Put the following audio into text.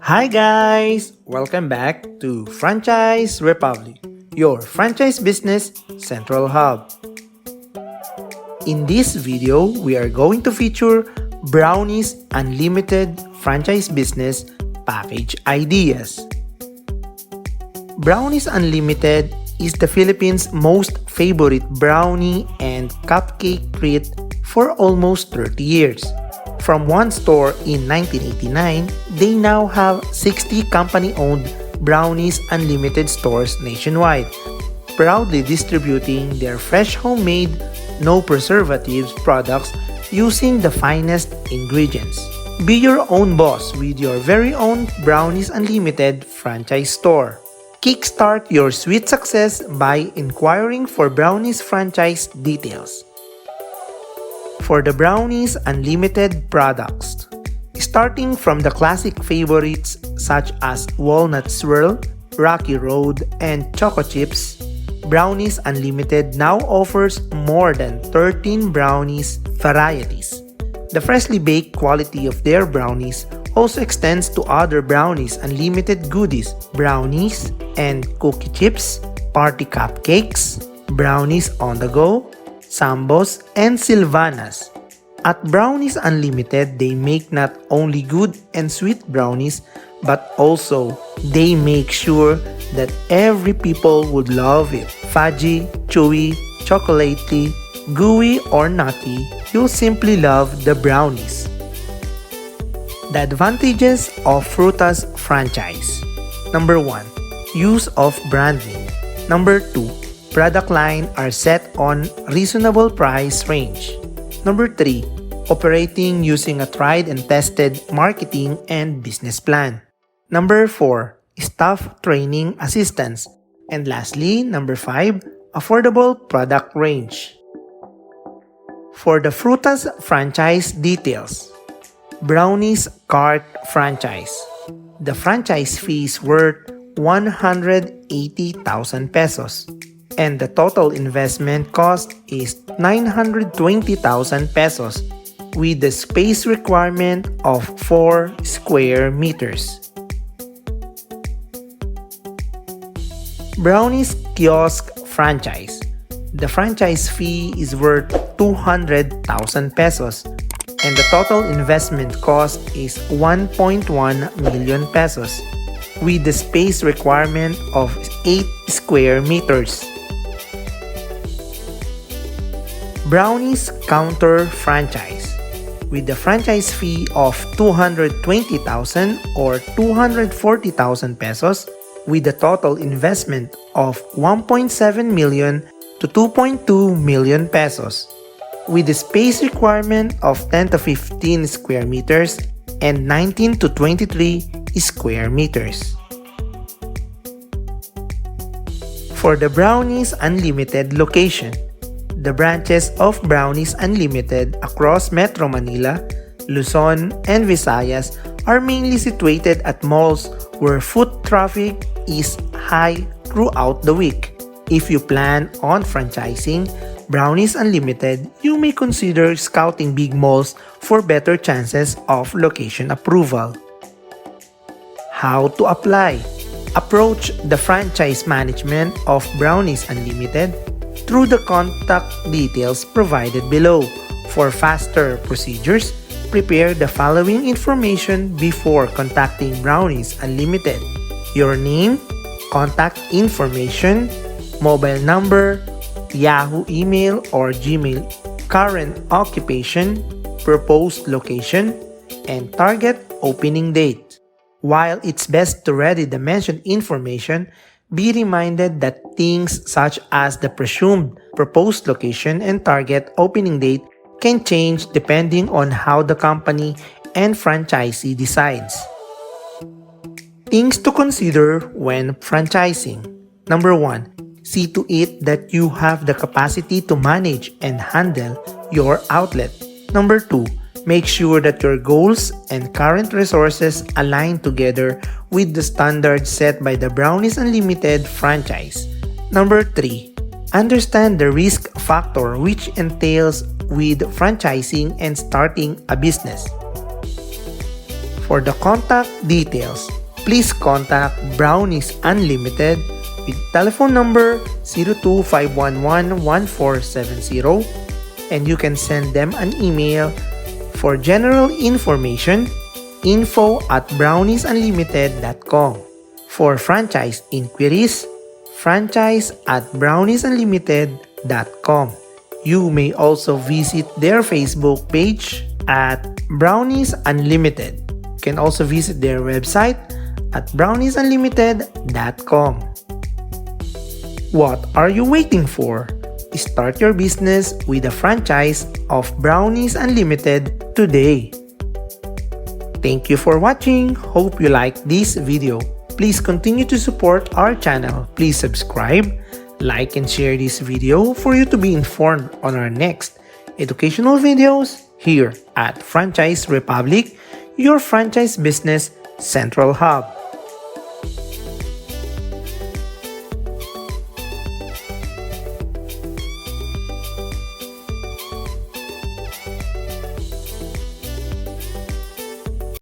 Hi guys! Welcome back to Franchise Republic, your franchise business central hub. In this video, we are going to feature Brownies Unlimited Franchise Business Package Ideas. Brownies Unlimited is the Philippines' most favorite brownie and cupcake treat for almost 30 years. From one store in 1989, they now have 60 company-owned Brownies Unlimited stores nationwide, proudly distributing their fresh homemade, no preservatives products using the finest ingredients. Be your own boss with your very own Brownies Unlimited franchise store. Kickstart your sweet success by inquiring for Brownies franchise details. For the Brownies Unlimited products, starting from the classic favorites such as Walnut Swirl, Rocky Road, and Choco Chips, Brownies Unlimited now offers more than 13 brownies varieties. The freshly baked quality of their brownies also extends to other Brownies Unlimited goodies, brownies and cookie chips, party cupcakes, brownies on the go, Sambos, and Silvanas. At Brownies Unlimited, they make not only good and sweet brownies, but also they make sure that every people would love it. Fudgy, chewy, chocolatey, gooey, or nutty, you'll simply love the brownies. The advantages of Frutas franchise. Number 1. Use of brand name. Number 2. Product line are set on reasonable price range. Number 3. Operating using a tried and tested marketing and business plan. Number 4. Staff training assistance. And lastly, number 5. Affordable product range. For the Frutas franchise details. Brownies Cart franchise. The franchise fee is worth 180,000 pesos. And the total investment cost is 920,000 pesos with the space requirement of 4 square meters. Brownies Kiosk franchise. The franchise fee is worth 200,000 pesos and the total investment cost is 1.1 million pesos with the space requirement of 8 square meters. Brownies Counter franchise with the franchise fee of 220,000 or 240,000 pesos with the total investment of 1.7 million to 2.2 million pesos with the space requirement of 10 to 15 square meters and 19 to 23 square meters. For the Brownies Unlimited location, the branches of Brownies Unlimited across Metro Manila, Luzon, and Visayas are mainly situated at malls where foot traffic is high throughout the week. If you plan on franchising Brownies Unlimited, you may consider scouting big malls for better chances of location approval. How to apply? Approach the franchise management of Brownies Unlimited through the contact details provided below. For faster procedures, prepare the following information before contacting Brownies Unlimited: your name, contact information, mobile number, Yahoo email or Gmail, current occupation, proposed location, and target opening date. While it's best to ready the mentioned information, be reminded that things such as the presumed proposed location and target opening date can change depending on how the company and franchisee decides. Things to consider when franchising. Number 1. See to it that you have the capacity to manage and handle your outlet. Number 2. Make sure that your goals and current resources align together with the standards set by the Brownies Unlimited franchise. Number 3. Understand the risk factor which entails with franchising and starting a business. For the contact details, please contact Brownies Unlimited with telephone number 02-511-1470, and you can send them an email for general information, info@browniesunlimited.com. For franchise inquiries, franchise@browniesunlimited.com. You may also visit their Facebook page at Brownies Unlimited. You can also visit their website at browniesunlimited.com. What are you waiting for? Start your business with a franchise of Brownies Unlimited today. Thank you for watching. Hope you liked this video. Please continue to support our channel. Please subscribe, like, and share this video for you to be informed on our next educational videos here at Franchise Republic, your franchise business central hub.